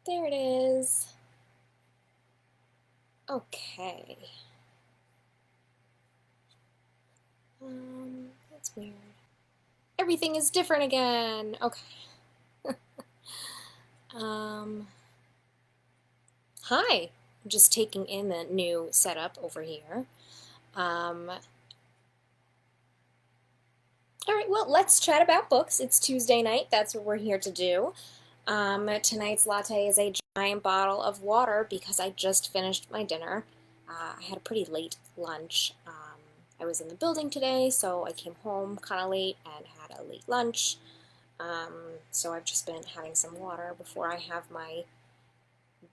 There it is. Okay. That's weird. Everything is different again. Okay. um, Hi. I'm just taking in the new setup over here. All right, well, let's chat about books. It's Tuesday night. That's what we're here to do. Tonight's latte is a giant bottle of water because I just finished my dinner. I had a pretty late lunch. I was in the building today, so I came home kind of late and had a late lunch. So I've just been having some water before I have my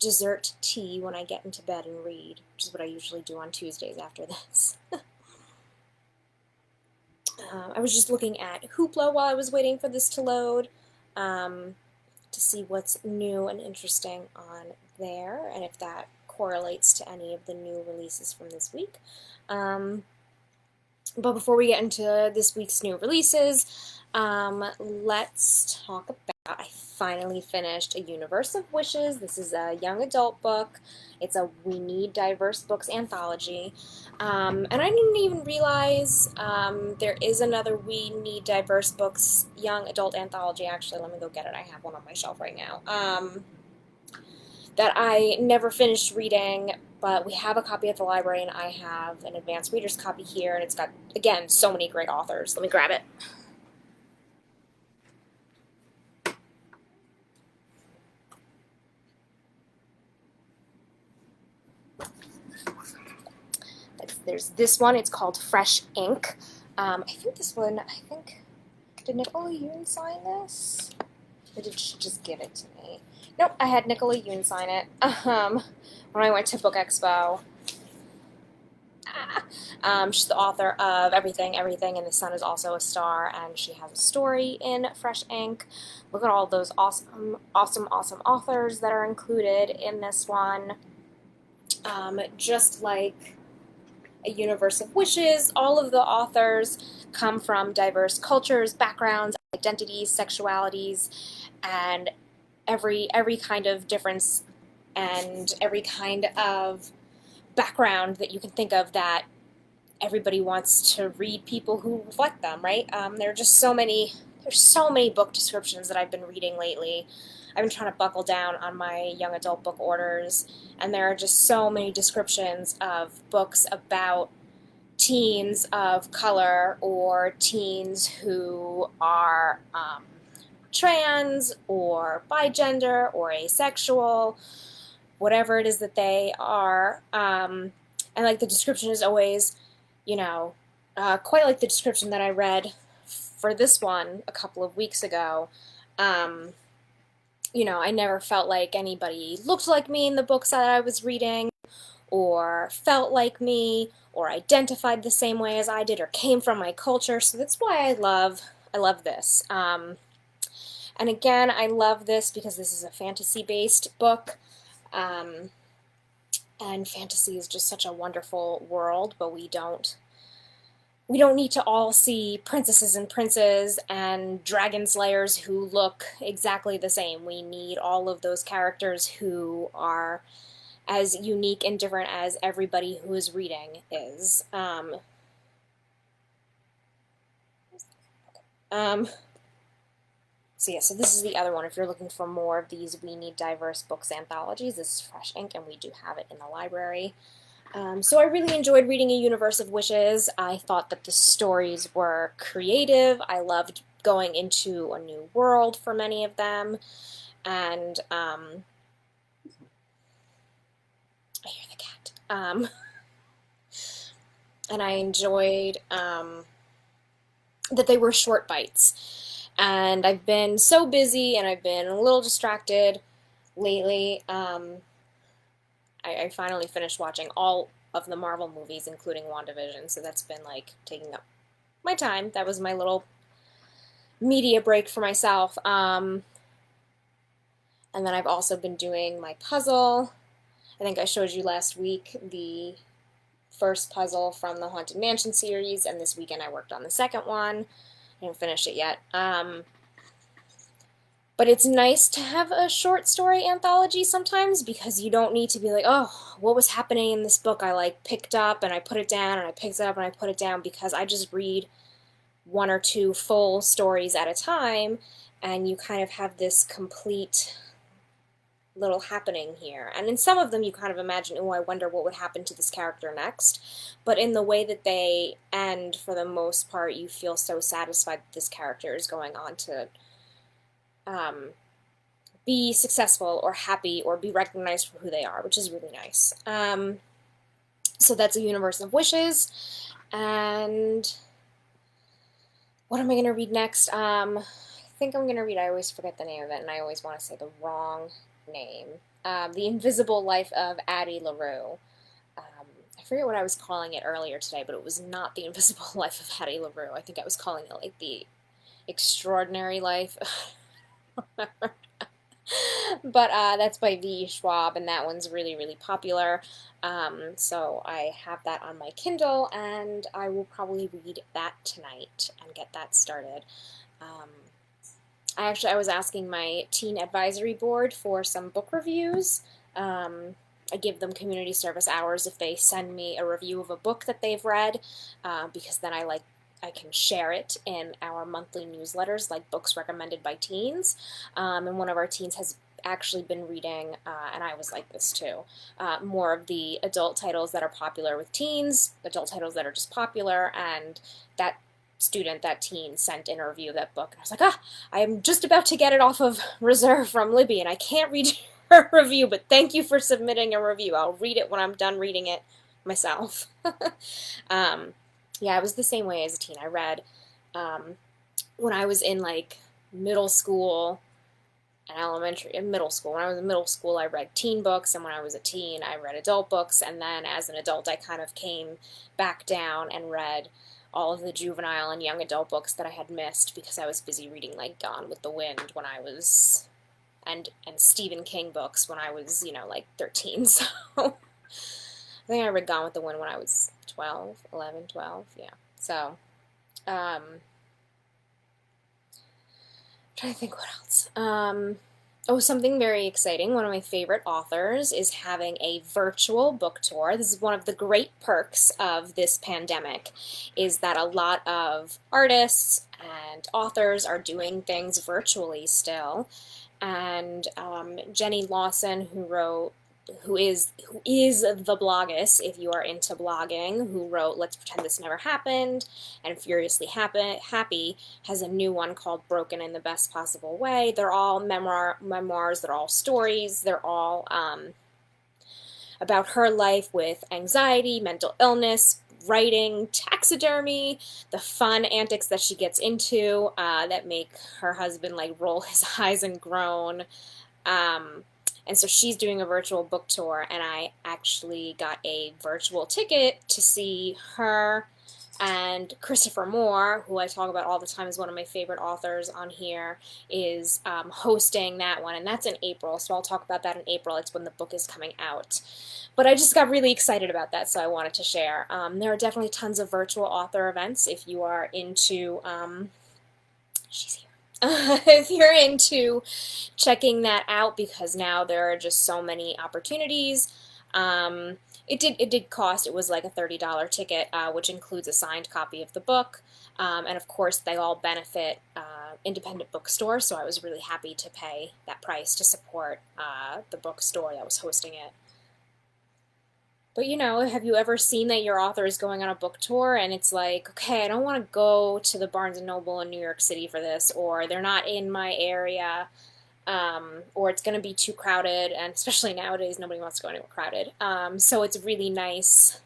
dessert tea when I get into bed and read, which is what I usually do on Tuesdays after this. I was just looking at Hoopla while I was waiting for this to load to see what's new and interesting on there and if that correlates to any of the new releases from this week. But before we get into this week's new releases, let's talk about, I finally finished A Universe of Wishes. This is a young adult book. It's a We Need Diverse Books anthology. And I didn't even realize there is another We Need Diverse Books young adult anthology. Actually, let me go get it. I have one on my shelf right now. That I never finished reading, but we have a copy at the library, and I have an advanced reader's copy here, and it's got, again, so many great authors. Let me grab it. There's this one. It's called Fresh Ink. I think this one, did Nicola Yoon sign this? Or did she just give it to me? Nope, I had Nicola Yoon sign it when I went to Book Expo. She's the author of Everything, and the Sun is Also a Star, and she has a story in Fresh Ink. Look at all those awesome authors that are included in this one. Just like A Universe of Wishes, all of the authors come from diverse cultures, backgrounds, identities, sexualities, and every kind of difference and every kind of background that you can think of that everybody wants to read people who reflect them, right? There are just there's so many book descriptions that I've been reading lately. I've been trying to buckle down on my young adult book orders, and there are just so many descriptions of books about teens of color or teens who are trans or bigender or asexual, whatever it is that they are. And like the description is always, quite like the description that I read for this one a couple of weeks ago. I never felt like anybody looked like me in the books that I was reading, or felt like me, or identified the same way as I did, or came from my culture. So that's why I love this. And again, I love this because this is a fantasy-based book. And fantasy is just such a wonderful world, but we don't need to all see princesses and princes and dragon slayers who look exactly the same. We need all of those characters who are as unique and different as everybody who is reading is. So this is the other one. If you're looking for more of these We Need Diverse Books anthologies, this is Fresh Ink, and we do have it in the library. So I really enjoyed reading A Universe of Wishes. I thought that the stories were creative. I loved going into a new world for many of them. And I hear the cat. And I enjoyed that they were short bites. And I've been so busy and I've been a little distracted lately. I finally finished watching all of the Marvel movies, including WandaVision, so that's been like taking up my time. That was my little media break for myself. And then I've also been doing my puzzle. I think I showed you last week the first puzzle from the Haunted Mansion series, and this weekend I worked on the second one. I didn't finish it yet. But it's nice to have a short story anthology sometimes because you don't need to be like, oh, what was happening in this book? I like picked up and I put it down and I picked it up and I put it down, because I just read one or two full stories at a time, and you kind of have this complete little happening here. And in some of them, you kind of imagine, oh, I wonder what would happen to this character next. But in the way that they end, for the most part, you feel so satisfied that this character is going on to um, be successful or happy or be recognized for who they are, which is really nice. So that's A Universe of Wishes. And what am I going to read next? I think I'm going to read, I always forget the name of it, and I always want to say the wrong name. The Invisible Life of Addie LaRue. I forget what I was calling it earlier today, but it was not The Invisible Life of Addie LaRue. I think I was calling it like The Extraordinary Life. But that's by V. Schwab, and that one's really, really popular. So I have that on my Kindle, and I will probably read that tonight and get that started. I was asking my teen advisory board for some book reviews. I give them community service hours if they send me a review of a book that they've read, because then I can share it in our monthly newsletters, like books recommended by teens. And one of our teens has actually been reading, and I was like this too, more of the adult titles that are popular with teens, adult titles that are just popular, and that teen sent in a review of that book, and I was like, I'm just about to get it off of reserve from Libby, and I can't read her review, but thank you for submitting a review. I'll read it when I'm done reading it myself. Yeah, I was the same way as a teen. I read when I was in like middle school and middle school. When I was in middle school, I read teen books, and when I was a teen, I read adult books, and then as an adult, I kind of came back down and read all of the juvenile and young adult books that I had missed because I was busy reading like Gone with the Wind when I was, and Stephen King books when I was, like 13. So I think I read Gone with the Wind when I was 11, 12, yeah. So, trying to think what else. Something very exciting. One of my favorite authors is having a virtual book tour. This is one of the great perks of this pandemic, is that a lot of artists and authors are doing things virtually still. And Jenny Lawson, who is the bloggist, if you are into blogging, who wrote Let's Pretend This Never Happened and Furiously Happy, has a new one called Broken in the Best Possible Way. They're all memoirs, they're all stories, they're all about her life with anxiety, mental illness, writing, taxidermy, the fun antics that she gets into that make her husband like roll his eyes and groan. And so she's doing a virtual book tour, and I actually got a virtual ticket to see her and Christopher Moore, who I talk about all the time as one of my favorite authors on here, is hosting that one, and that's in April, so I'll talk about that in April. It's when the book is coming out. But I just got really excited about that, so I wanted to share. There are definitely tons of virtual author events if you are into... she's here. If you're into checking that out, because now there are just so many opportunities. It did cost, it was like a $30 ticket, which includes a signed copy of the book, and of course they all benefit independent bookstores, so I was really happy to pay that price to support the bookstore that was hosting it. But have you ever seen that your author is going on a book tour and it's like, okay, I don't want to go to the Barnes & Noble in New York City for this, or they're not in my area, or it's going to be too crowded, and especially nowadays, nobody wants to go anywhere crowded. So it's really nice.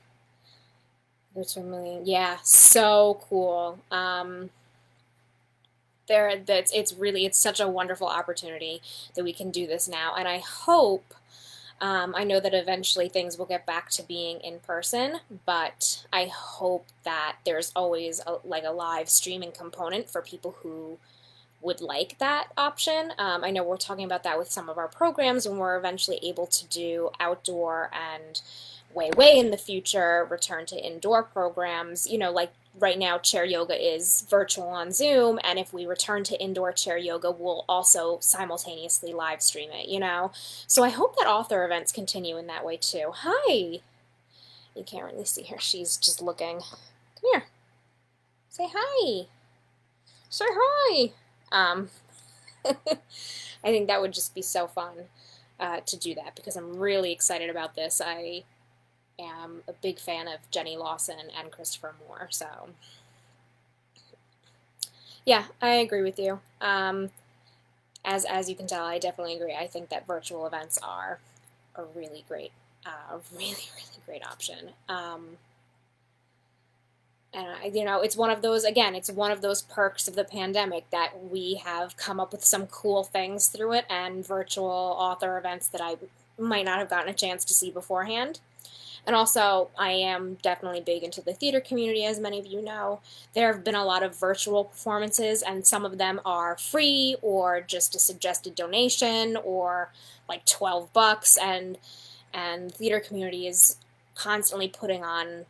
Yeah, so cool. It's such a wonderful opportunity that we can do this now, and I hope... I know that eventually things will get back to being in person, but I hope that there's always a live streaming component for people who would like that option. I know we're talking about that with some of our programs when we're eventually able to do outdoor and way in the future return to indoor programs, like right now chair yoga is virtual on Zoom, and if we return to indoor chair yoga, we'll also simultaneously live stream it, you know? So I hope that author events continue in that way too. Hi! You can't really see her. She's just looking. Come here. Say hi. Say hi. I think that would just be so fun to do that because I'm really excited about this. I am a big fan of Jenny Lawson and Christopher Moore, so yeah, I agree with you. As you can tell, I definitely agree. I think that virtual events are a really great, really great option. And you know, it's one of those, again, it's one of those perks of the pandemic that we have come up with some cool things through it, and virtual author events that I might not have gotten a chance to see beforehand. And also, I am definitely big into the theater community, as many of you know. There have been a lot of virtual performances, and some of them are free or just a suggested donation or like $12, and theater community is constantly putting on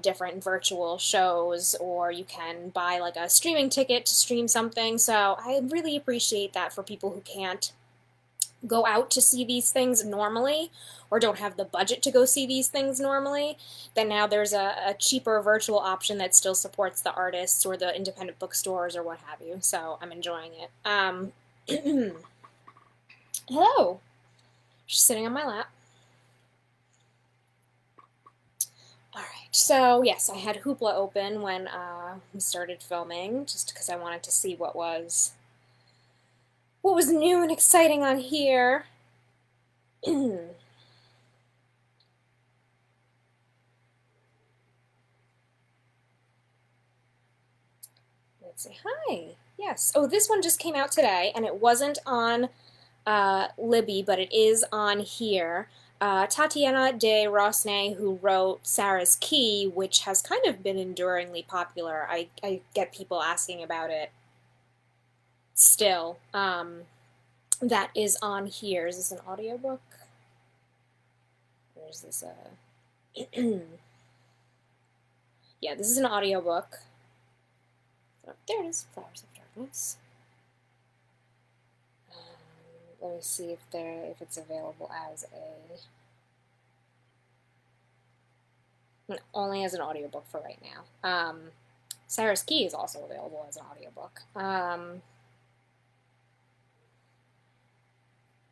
different virtual shows, or you can buy like a streaming ticket to stream something. So I really appreciate that for people who can't go out to see these things normally or don't have the budget to go see these things normally, then now there's a cheaper virtual option that still supports the artists or the independent bookstores or what have you. So I'm enjoying it. Hello. She's sitting on my lap. Alright, so yes, I had Hoopla open when we started filming, just because I wanted to see what was new and exciting on here. Let's see, hi, yes. Oh, this one just came out today, and it wasn't on Libby, but it is on here. Tatiana de Rosnay, who wrote Sarah's Key, which has kind of been enduringly popular. I get people asking about it still. That is on here. Is this an audiobook? Or is this a... yeah, this is an audiobook. Oh, there it is, Flowers of Darkness. Let me see if it's available as only as an audiobook for right now. Sarah's Key is also available as an audiobook.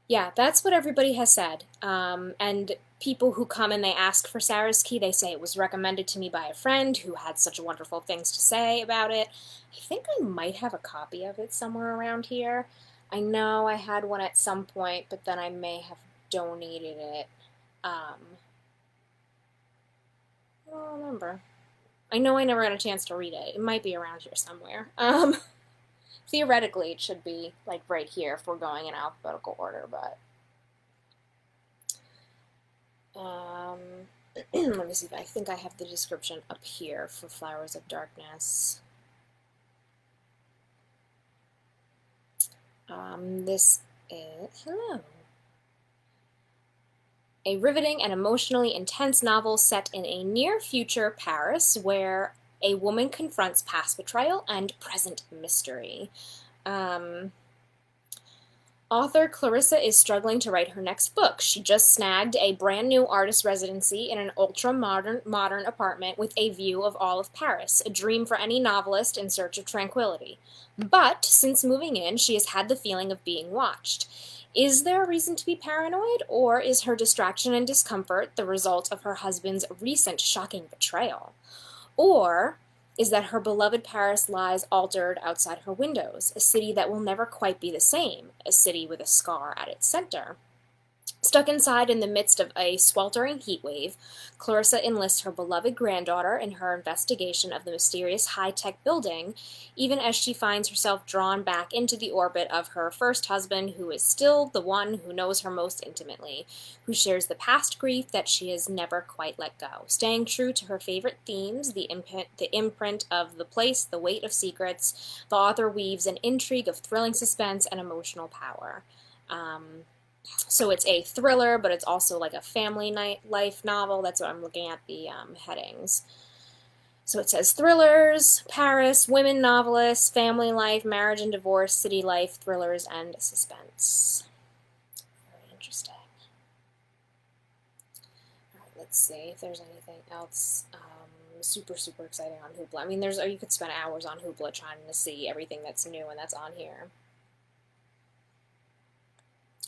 Yeah, that's what everybody has said. And people who come and they ask for Sarah's Key, they say it was recommended to me by a friend who had such wonderful things to say about it. I think I might have a copy of it somewhere around here. I know I had one at some point, but then I may have donated it. I don't remember. I know I never got a chance to read it. It might be around here somewhere. Theoretically, it should be like right here if we're going in alphabetical order, but let me see if I think I have the description up here for Flowers of Darkness. This is, hello. A riveting and emotionally intense novel set in a near-future Paris where a woman confronts past betrayal and present mystery. Author Clarissa is struggling to write her next book. She just snagged a brand new artist residency in an ultra-modern apartment with a view of all of Paris, a dream for any novelist in search of tranquility. But since moving in, she has had the feeling of being watched. Is there a reason to be paranoid, or is her distraction and discomfort the result of her husband's recent shocking betrayal? Or is that her beloved Paris lies altered outside her windows, a city that will never quite be the same, a city with a scar at its center? Stuck inside in the midst of a sweltering heat wave, Clarissa enlists her beloved granddaughter in her investigation of the mysterious high-tech building, even as she finds herself drawn back into the orbit of her first husband, who is still the one who knows her most intimately, who shares the past grief that she has never quite let go. Staying true to her favorite themes, the imprint of the place, the weight of secrets, the author weaves an intrigue of thrilling suspense and emotional power. So it's a thriller, but it's also like a family life novel. That's what I'm looking at the headings. So it says thrillers, Paris, women novelists, family life, marriage and divorce, city life, thrillers, and suspense. Very interesting. All right, let's see if there's anything else super, super exciting on Hoopla. I mean, you could spend hours on Hoopla trying to see everything that's new and that's on here.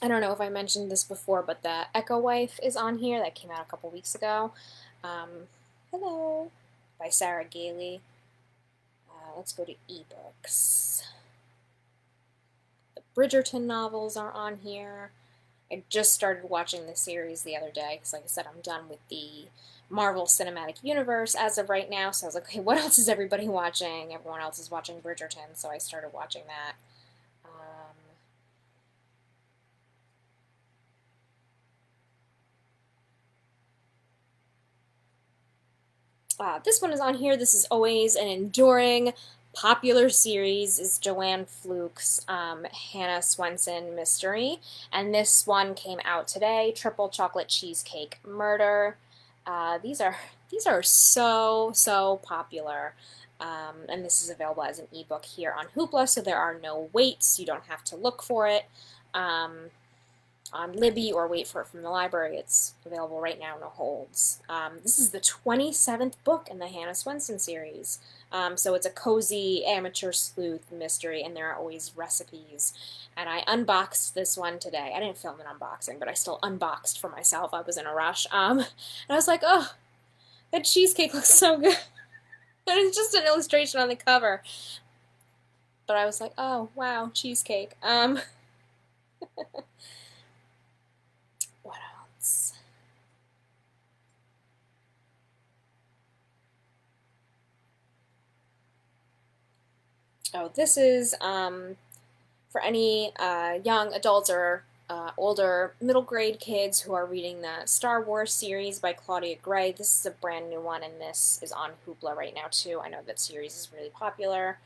I don't know if I mentioned this before, but the Echo Wife is on here. That came out a couple weeks ago. Hello, by Sarah Gailey. Let's go to ebooks. The Bridgerton novels are on here. I just started watching the series the other day because, like I said, I'm done with the Marvel Cinematic Universe as of right now. So I was like, okay, what else is everybody watching? Everyone else is watching Bridgerton, so I started watching that. This one is on here. This is always an enduring, popular series. Is Joanne Fluke's Hannah Swenson mystery, and this one came out today. Triple Chocolate Cheesecake Murder. These are so popular, and this is available as an ebook here on Hoopla. So there are no waits. You don't have to look for it. On Libby or wait for it from the library. It's available right now, no holds. This is the 27th book in the Hannah Swenson series. So it's a cozy amateur sleuth mystery, and there are always recipes. And I unboxed this one today. I didn't film an unboxing, but I still unboxed for myself. I was in a rush. And I was like, oh, that cheesecake looks so good. And it's just an illustration on the cover. But I was like, oh, wow, cheesecake. What else? Oh, this is for any young adults or older middle grade kids who are reading the Star Wars series by Claudia Gray. This is a brand new one, and this is on Hoopla right now too. I know that series is really popular.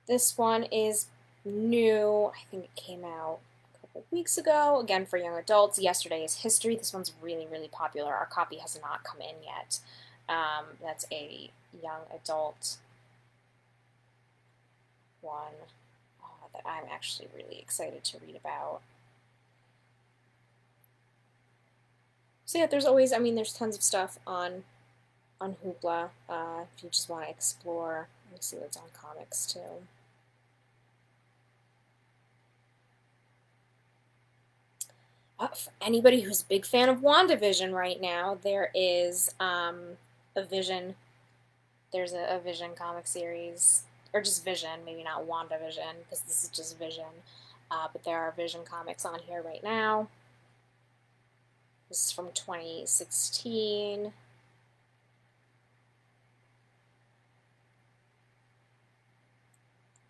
This one is new. I think it came out a couple weeks ago. Again, for young adults. Yesterday is History. This one's really, really popular. Our copy has not come in yet. That's a young adult one that I'm actually really excited to read about. So yeah, there's always, I mean, there's tons of stuff on Hoopla if you just want to explore. Let me see what's on comics too. For anybody who's a big fan of WandaVision right now, there is a Vision. There's a Vision comic series, or just Vision, maybe not WandaVision, because this is just Vision. But there are Vision comics on here right now. This is from 2016.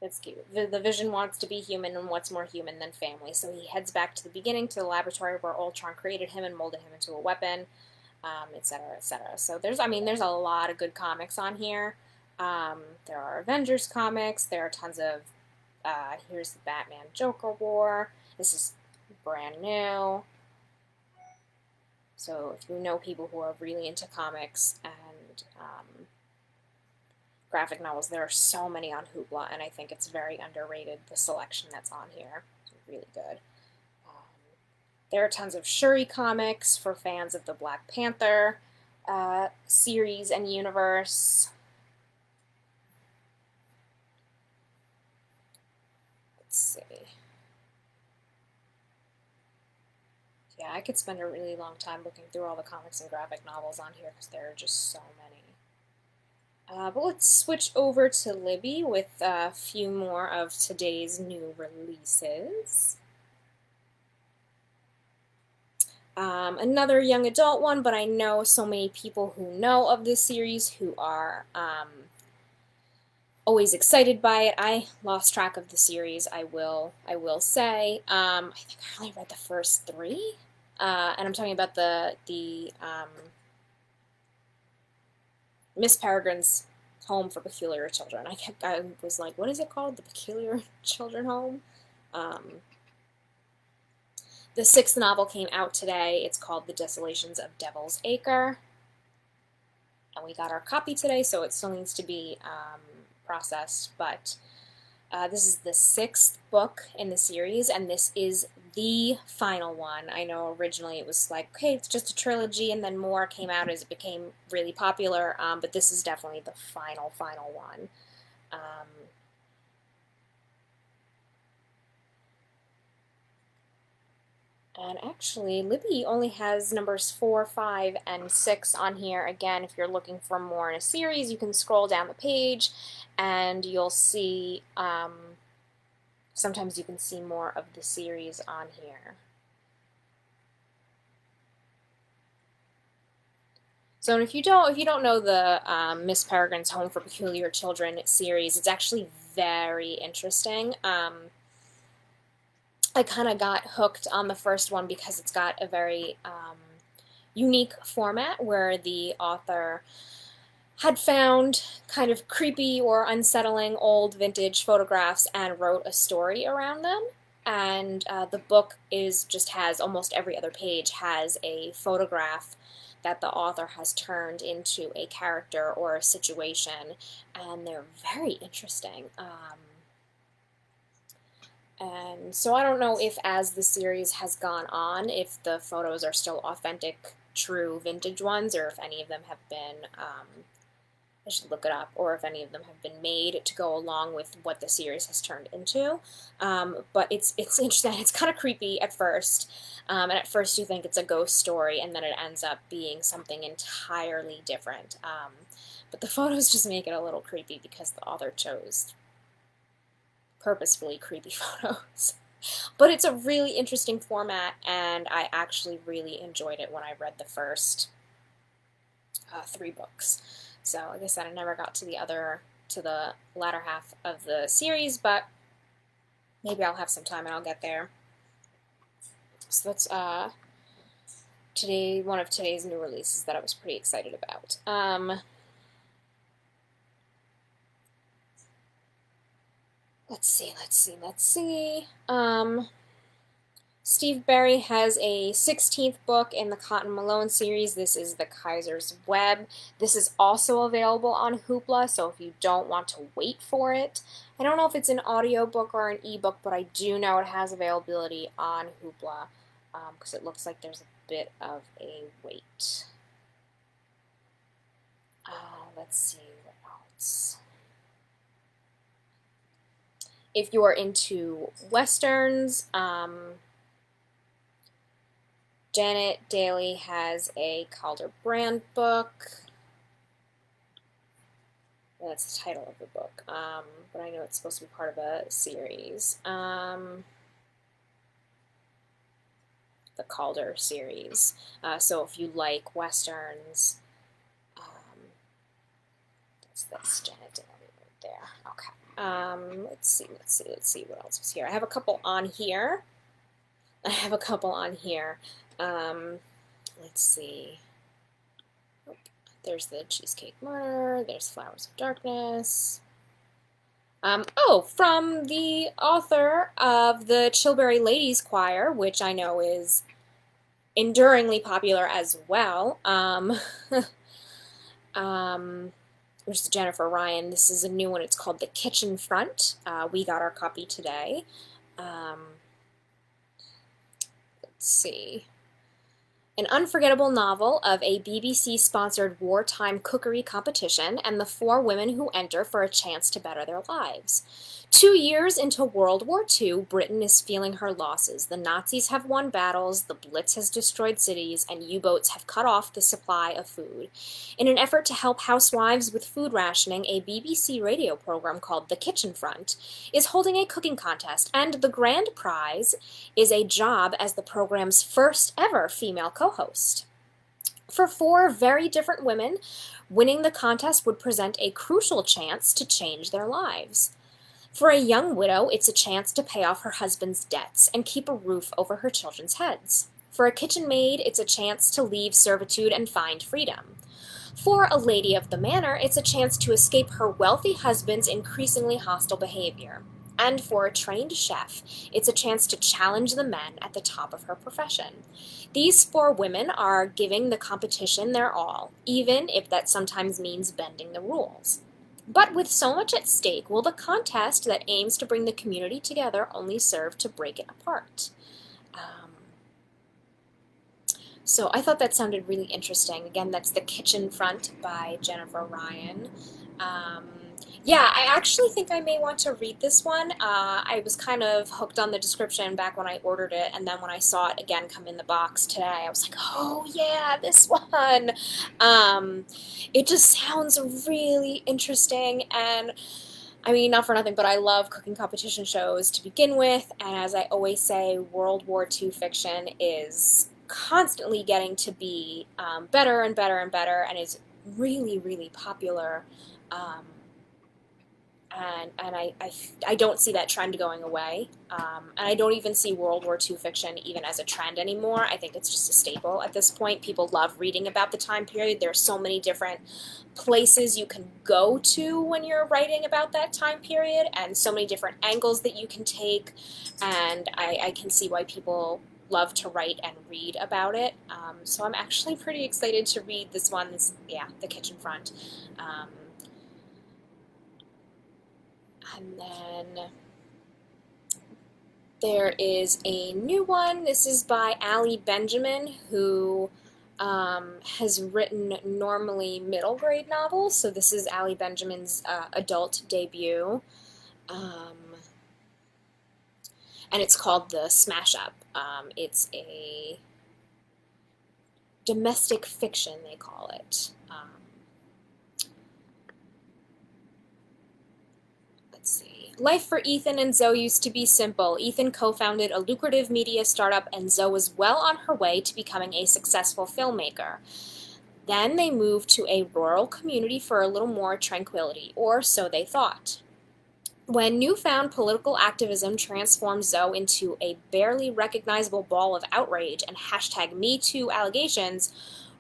It's cute. The Vision wants to be human, and what's more human than family? So he heads back to the beginning, to the laboratory where Ultron created him and molded him into a weapon, etc., etc. So there's a lot of good comics on here. There are Avengers comics. There are tons of. Here's the Batman Joker War. This is brand new. So if you know people who are really into comics and graphic novels, there are so many on Hoopla, and I think it's very underrated, the selection that's on here. It's really good. There are tons of Shuri comics for fans of the Black Panther series and universe. Let's see. Yeah, I could spend a really long time looking through all the comics and graphic novels on here because there are just so many. But let's switch over to Libby with a few more of today's new releases. Another young adult one, but I know so many people who know of this series who are always excited by it. I lost track of the series, I will say. I think I only read the first 3, and I'm talking about the Miss Peregrine's Home for Peculiar Children. I was like, what is it called? The Peculiar Children Home? The 6th novel came out today. It's called The Desolations of Devil's Acre. And we got our copy today, so it still needs to be processed. But this is the 6th book in the series, and this is the final one. I know originally it was like, okay, it's just a trilogy, and then more came out as it became really popular, but this is definitely the final one. And actually, Libby only has numbers 4, 5, and 6 on here. Again, if you're looking for more in a series, you can scroll down the page, and you'll see, sometimes you can see more of the series on here. So if you don't know the Miss Peregrine's Home for Peculiar Children series, it's actually very interesting. I kind of got hooked on the first one because it's got a very unique format where the author had found kind of creepy or unsettling old vintage photographs and wrote a story around them. And the book just has, almost every other page has a photograph that the author has turned into a character or a situation, and they're very interesting. And so I don't know if as the series has gone on, if the photos are still authentic, true vintage ones, or if any of them have been, I should look it up, or if any of them have been made to go along with what the series has turned into. But it's interesting. It's kind of creepy at first, and at first you think it's a ghost story, and then it ends up being something entirely different. But the photos just make it a little creepy because the author chose purposefully creepy photos. But it's a really interesting format, and I actually really enjoyed it when I read the first 3 books. So, like I said, I never got to the latter half of the series, but maybe I'll have some time and I'll get there. So that's one of today's new releases that I was pretty excited about. Let's see. Steve Berry has a 16th book in the Cotton Malone series. This is The Kaiser's Web. This is also available on Hoopla, so if you don't want to wait for it, I don't know if it's an audiobook or an ebook, but I do know it has availability on Hoopla, because it looks like there's a bit of a wait. Let's see what else. If you're into Westerns, Janet Daly has a Calder Brand book. That's the title of the book, but I know it's supposed to be part of a series. The Calder series. So if you like Westerns, that's Janet Daly right there. Okay. Let's see what else was here. I have a couple on here. Let's see. Oh, there's the Cheesecake Murder. There's Flowers of Darkness. From the author of the Chilbury Ladies Choir, which I know is enduringly popular as well. Which is Jennifer Ryan. This is a new one. It's called The Kitchen Front. We got our copy today. Let's see. An unforgettable novel of a BBC-sponsored wartime cookery competition and the 4 women who enter for a chance to better their lives. 2 years into World War II, Britain is feeling her losses. The Nazis have won battles, the Blitz has destroyed cities, and U-boats have cut off the supply of food. In an effort to help housewives with food rationing, a BBC radio program called The Kitchen Front is holding a cooking contest, and the grand prize is a job as the program's first ever female co-host. For 4 very different women, winning the contest would present a crucial chance to change their lives. For a young widow, it's a chance to pay off her husband's debts and keep a roof over her children's heads. For a kitchen maid, it's a chance to leave servitude and find freedom. For a lady of the manor, it's a chance to escape her wealthy husband's increasingly hostile behavior. And for a trained chef, it's a chance to challenge the men at the top of her profession. These 4 women are giving the competition their all, even if that sometimes means bending the rules. But with so much at stake, will the contest that aims to bring the community together only serve to break it apart? Um, so I thought that sounded really interesting. Again, that's The Kitchen Front by Jennifer Ryan. Um, yeah, I actually think I may want to read this one. I was kind of hooked on the description back when I ordered it, and then when I saw it again come in the box today, I was like, oh yeah, this one. It just sounds really interesting, and I mean, not for nothing, but I love cooking competition shows to begin with, and as I always say, World War II fiction is constantly getting to be better and better and better, and is really, really popular. Um, and I don't see that trend going away. And I don't even see World War II fiction even as a trend anymore. I think it's just a staple at this point. People love reading about the time period. There are so many different places you can go to when you're writing about that time period, and so many different angles that you can take. And I can see why people love to write and read about it. So I'm actually pretty excited to read this one. The Kitchen Front. And then there is a new one. This is by Allie Benjamin, who has written normally middle grade novels. So this is Allie Benjamin's adult debut. And it's called The Smash Up. It's a domestic fiction, they call it. Let's see. Life for Ethan and Zoe used to be simple. Ethan co-founded a lucrative media startup, and Zoe was well on her way to becoming a successful filmmaker. Then they moved to a rural community for a little more tranquility, or so they thought. When newfound political activism transformed Zoe into a barely recognizable ball of outrage and #MeToo allegations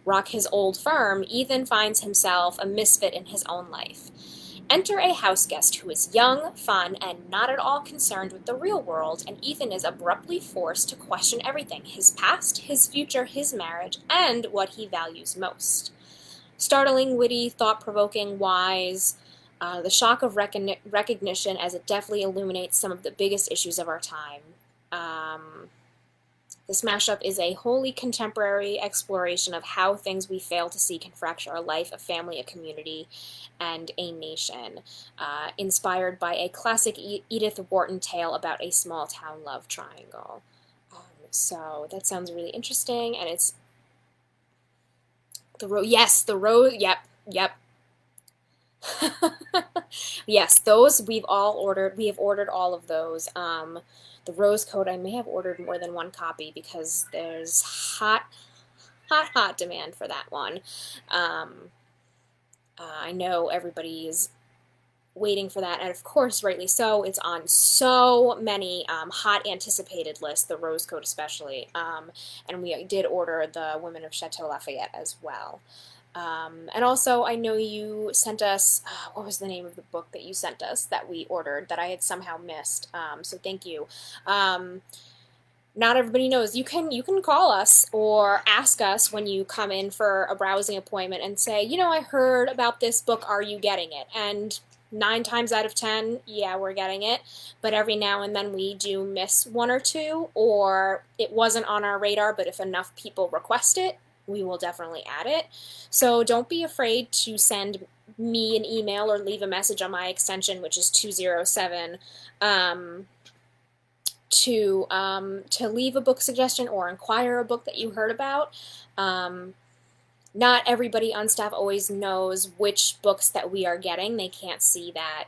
rock his old firm, Ethan finds himself a misfit in his own life. Enter a houseguest who is young, fun, and not at all concerned with the real world, and Ethan is abruptly forced to question everything: his past, his future, his marriage, and what he values most. Startling, witty, thought-provoking, wise, the shock of recognition, as it deftly illuminates some of the biggest issues of our time. This mashup is a wholly contemporary exploration of how things we fail to see can fracture a life, a family, a community, and a nation, inspired by a classic Edith Wharton tale about a small-town love triangle. So that sounds really interesting, and it's the rose. Yes, the rose. Yep. Yes, those we've all ordered. We have ordered all of those. The rose code, I may have ordered more than one copy because there's hot demand for that one. I know everybody is waiting for that, and of course, rightly so. It's on so many hot anticipated lists, the rose code especially. And we did order the Women of Chateau Lafayette as well. And also, I know you sent us, what was the name of the book that you sent us that we ordered that I had somehow missed? So thank you. Not everybody knows. You can call us or ask us when you come in for a browsing appointment and say, you know, I heard about this book, are you getting it? And 9 times out of 10, yeah, we're getting it. But every now and then we do miss 1 or 2, or it wasn't on our radar, but if enough people request it, we will definitely add it. So don't be afraid to send me an email or leave a message on my extension, which is 207, to leave a book suggestion or inquire a book that you heard about. Not everybody on staff always knows which books that we are getting. They can't see that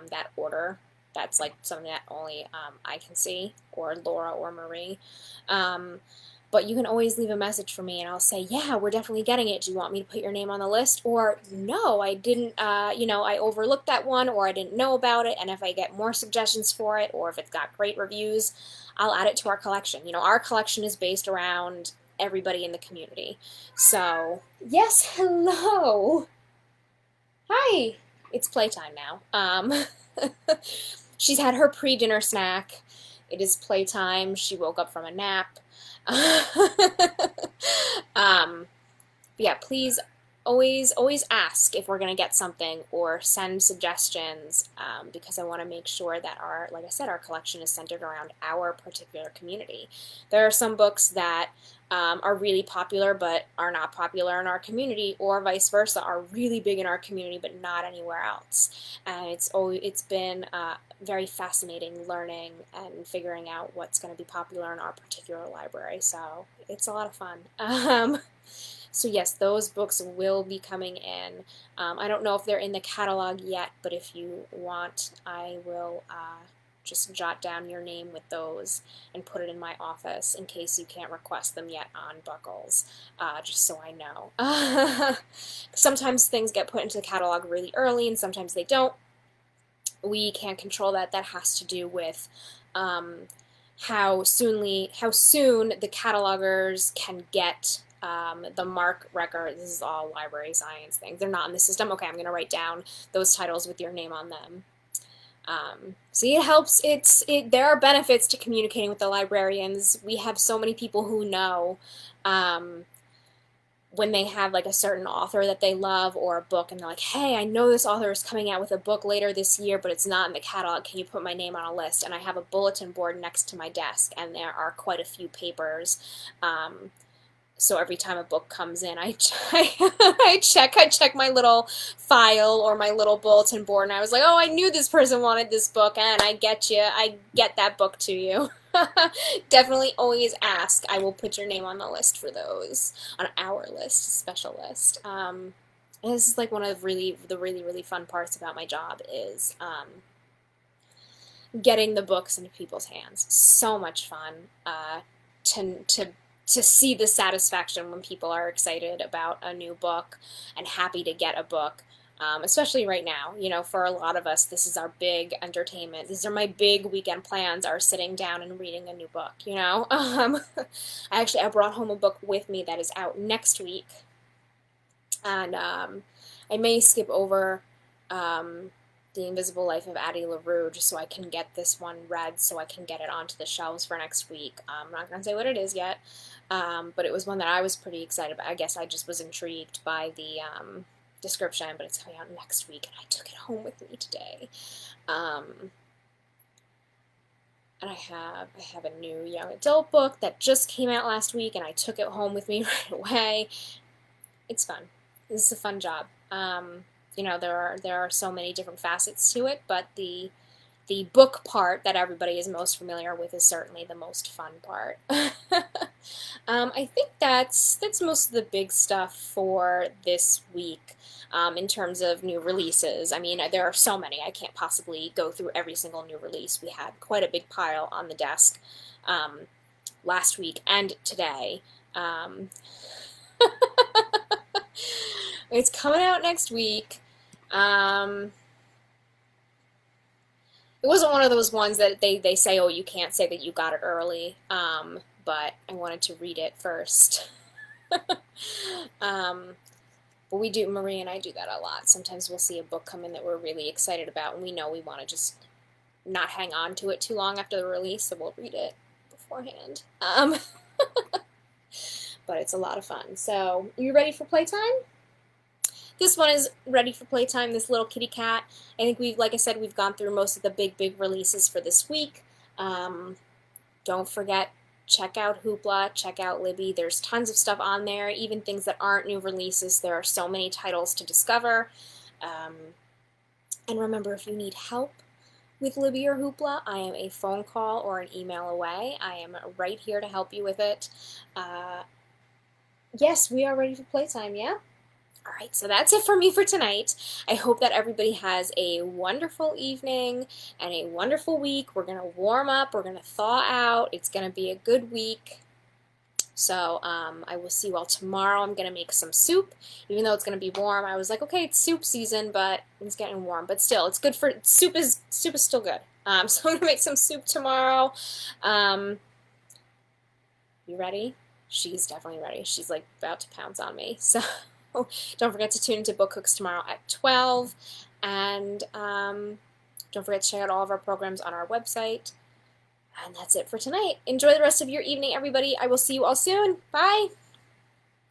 that order. That's like something that only I can see, or Laura or Marie. But you can always leave a message for me, and I'll say, yeah, we're definitely getting it. Do you want me to put your name on the list? Or, no, I didn't, I overlooked that one, or I didn't know about it, and if I get more suggestions for it, or if it's got great reviews, I'll add it to our collection. Our collection is based around everybody in the community. So, yes, hello. Hi. It's playtime now. she's had her pre-dinner snack. It is playtime. She woke up from a nap. Yeah, please always ask if we're going to get something or send suggestions, because I want to make sure that like I said, our collection is centered around our particular community. There are some books that are really popular but are not popular in our community, or vice versa, are really big in our community but not anywhere else. And it's been very fascinating learning and figuring out what's going to be popular in our particular library. So it's a lot of fun. So yes, those books will be coming in. I don't know if they're in the catalog yet, but if you want, I will just jot down your name with those and put it in my office in case you can't request them yet on Buckles, just so I know. Sometimes things get put into the catalog really early and sometimes they don't. We can't control that. That has to do with how soon the catalogers can get the MARC record. This is all library science things. They're not in the system. Okay, I'm going to write down those titles with your name on them. See, it helps. There are benefits to communicating with the librarians. We have so many people who know when they have like a certain author that they love or a book, and they're like, hey, I know this author is coming out with a book later this year, but it's not in the catalog. Can you put my name on a list? And I have a bulletin board next to my desk, and there are quite a few papers. So every time a book comes in, I check my little file or my little bulletin board, and I was like, oh, I knew this person wanted this book, and I get that book to you. Definitely always ask. I will put your name on the list for those, on our list, special list. And this is like one of the really fun parts about my job is getting the books into people's hands. So much fun to see the satisfaction when people are excited about a new book and happy to get a book, especially right now. You know, for a lot of us, this is our big entertainment. These are my big weekend plans, are sitting down and reading a new book, you know. I brought home a book with me that is out next week, and I may skip over The Invisible Life of Addie LaRue just so I can get this one read, so I can get it onto the shelves for next week. I'm not going to say what it is yet, but it was one that I was pretty excited about. I guess I just was intrigued by the description, but it's coming out next week, and I took it home with me today. And I have a new young adult book that just came out last week, and I took it home with me right away. It's fun. This is a fun job. You know, there are so many different facets to it, but the book part that everybody is most familiar with is certainly the most fun part. I think that's most of the big stuff for this week in terms of new releases. I mean, there are so many. I can't possibly go through every single new release. We had quite a big pile on the desk last week and today. It's coming out next week. It wasn't one of those ones that they say, oh, you can't say that you got it early, but I wanted to read it first. But we do, Marie and I do that a lot. Sometimes we'll see a book come in that we're really excited about, and we know we want to just not hang on to it too long after the release, so we'll read it beforehand. But it's a lot of fun. So, you ready for playtime? This one is ready for playtime, this little kitty cat. I think like I said, we've gone through most of the big releases for this week. Don't forget, check out Hoopla, check out Libby. There's tons of stuff on there, even things that aren't new releases. There are so many titles to discover. And remember, if you need help with Libby or Hoopla, I am a phone call or an email away. I am right here to help you with it. Yes, we are ready for playtime, yeah? Alright, so that's it for me for tonight. I hope that everybody has a wonderful evening and a wonderful week. We're going to warm up, we're going to thaw out, it's going to be a good week. So I will see you all tomorrow. I'm going to make some soup, even though it's going to be warm. I was like, okay, it's soup season, but it's getting warm. But still, it's good for, soup is still good. So I'm going to make some soup tomorrow. You ready? She's definitely ready. She's like about to pounce on me. So don't forget to tune into Book Hooks tomorrow at 12. And Don't forget to check out all of our programs on our website. And that's it for tonight. Enjoy the rest of your evening, everybody. I will see you all soon. Bye!